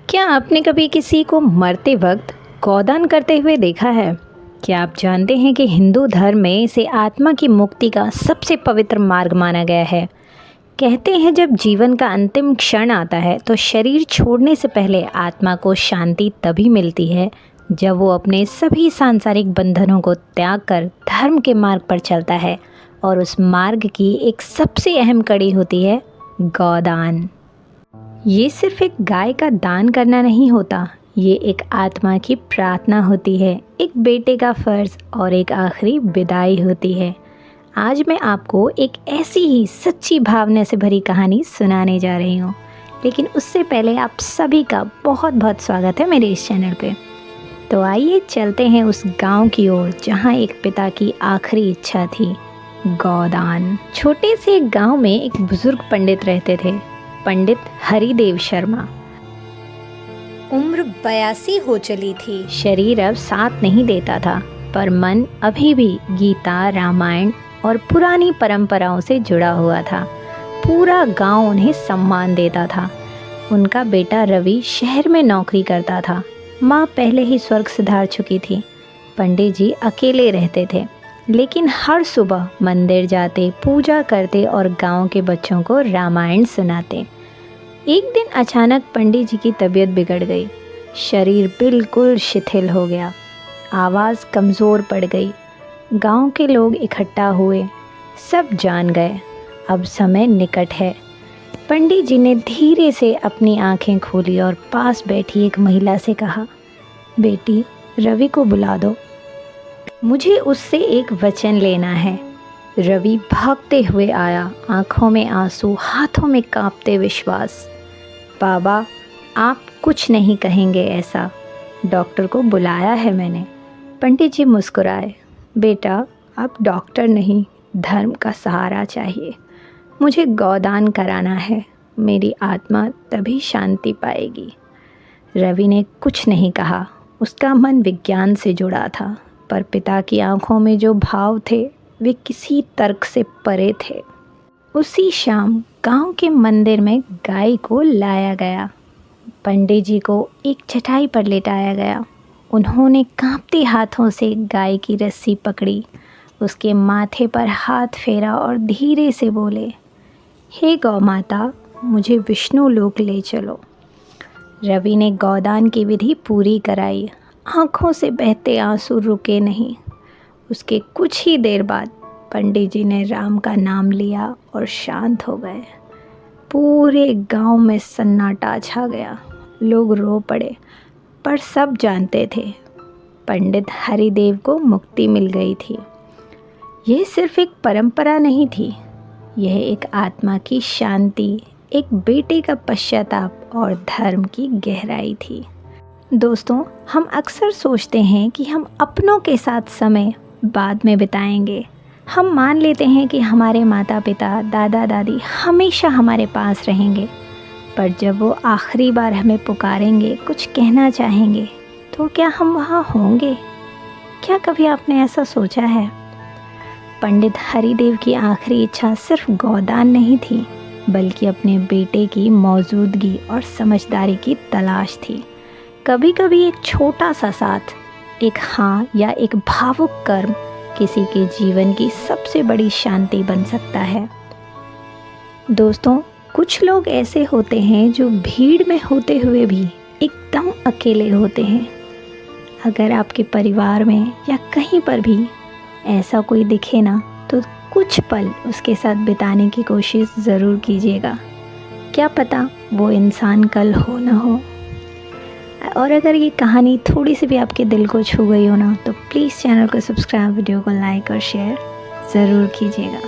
क्या आपने कभी किसी को मरते वक्त गोदान करते हुए देखा है? क्या आप जानते हैं कि हिंदू धर्म में इसे आत्मा की मुक्ति का सबसे पवित्र मार्ग माना गया है। कहते हैं जब जीवन का अंतिम क्षण आता है तो शरीर छोड़ने से पहले आत्मा को शांति तभी मिलती है जब वो अपने सभी सांसारिक बंधनों को त्याग कर धर्म के मार्ग पर चलता है। और उस मार्ग की एक सबसे अहम कड़ी होती है गोदान। ये सिर्फ एक गाय का दान करना नहीं होता, ये एक आत्मा की प्रार्थना होती है, एक बेटे का फ़र्ज़ और एक आखिरी विदाई होती है। आज मैं आपको एक ऐसी ही सच्ची भावना से भरी कहानी सुनाने जा रही हूँ, लेकिन उससे पहले आप सभी का बहुत बहुत स्वागत है मेरे इस चैनल पे। तो आइए चलते हैं उस गांव की ओर जहाँ एक पिता की आखिरी इच्छा थी, गोदान। छोटे से एक गांव में एक बुज़ुर्ग पंडित रहते थे, पंडित हरिदेव शर्मा। उम्र 82 हो चली थी। शरीर अब साथ नहीं देता था, पर मन अभी भी गीता, रामायण और पुरानी परंपराओं से जुड़ा हुआ था। पूरा गांव उन्हें सम्मान देता था। उनका बेटा रवि शहर में नौकरी करता था। माँ पहले ही स्वर्ग सिधार चुकी थी। पंडित जी अकेले रहते थे, लेकिन हर सुबह मंदिर जाते, पूजा करते और गांव के बच्चों को रामायण सुनाते। एक दिन अचानक पंडित जी की तबीयत बिगड़ गई। शरीर बिल्कुल शिथिल हो गया, आवाज़ कमज़ोर पड़ गई। गांव के लोग इकट्ठा हुए, सब जान गए अब समय निकट है। पंडित जी ने धीरे से अपनी आंखें खोली और पास बैठी एक महिला से कहा, बेटी रवि को बुला दो, मुझे उससे एक वचन लेना है। रवि भागते हुए आया, आंखों में आंसू, हाथों में कांपते विश्वास। बाबा, आप कुछ नहीं कहेंगे ऐसा, डॉक्टर को बुलाया है मैंने। पंडित जी मुस्कुराए, बेटा आप डॉक्टर नहीं, धर्म का सहारा चाहिए। मुझे गोदान कराना है, मेरी आत्मा तभी शांति पाएगी। रवि ने कुछ नहीं कहा। उसका मन विज्ञान से जुड़ा था, पर पिता की आंखों में जो भाव थे वे किसी तर्क से परे थे। उसी शाम गांव के मंदिर में गाय को लाया गया। पंडित जी को एक चटाई पर लेटाया गया। उन्होंने कांपते हाथों से गाय की रस्सी पकड़ी, उसके माथे पर हाथ फेरा और धीरे से बोले, हे गौ माता, मुझे विष्णु लोक ले चलो। रवि ने गोदान की विधि पूरी कराई। आँखों से बहते आंसू रुके नहीं। उसके कुछ ही देर बाद पंडित जी ने राम का नाम लिया और शांत हो गए। पूरे गांव में सन्नाटा छा गया। लोग रो पड़े, पर सब जानते थे पंडित हरिदेव को मुक्ति मिल गई थी। यह सिर्फ एक परंपरा नहीं थी, यह एक आत्मा की शांति, एक बेटे का पश्चाताप और धर्म की गहराई थी। दोस्तों, हम अक्सर सोचते हैं कि हम अपनों के साथ समय बाद में बिताएंगे। हम मान लेते हैं कि हमारे माता पिता, दादा दादी हमेशा हमारे पास रहेंगे, पर जब वो आखिरी बार हमें पुकारेंगे, कुछ कहना चाहेंगे, तो क्या हम वहाँ होंगे? क्या कभी आपने ऐसा सोचा है? पंडित हरिदेव की आखिरी इच्छा सिर्फ गोदान नहीं थी, बल्कि अपने बेटे की मौजूदगी और समझदारी की तलाश थी। कभी कभी एक छोटा सा साथ, एक हाँ या एक भावुक कर्म किसी के जीवन की सबसे बड़ी शांति बन सकता है। दोस्तों, कुछ लोग ऐसे होते हैं जो भीड़ में होते हुए भी एकदम अकेले होते हैं। अगर आपके परिवार में या कहीं पर भी ऐसा कोई दिखे ना, तो कुछ पल उसके साथ बिताने की कोशिश ज़रूर कीजिएगा। क्या पता वो इंसान कल हो ना हो। और अगर ये कहानी थोड़ी सी भी आपके दिल को छू गई हो ना, तो प्लीज़ चैनल को सब्सक्राइब, वीडियो को लाइक और शेयर ज़रूर कीजिएगा।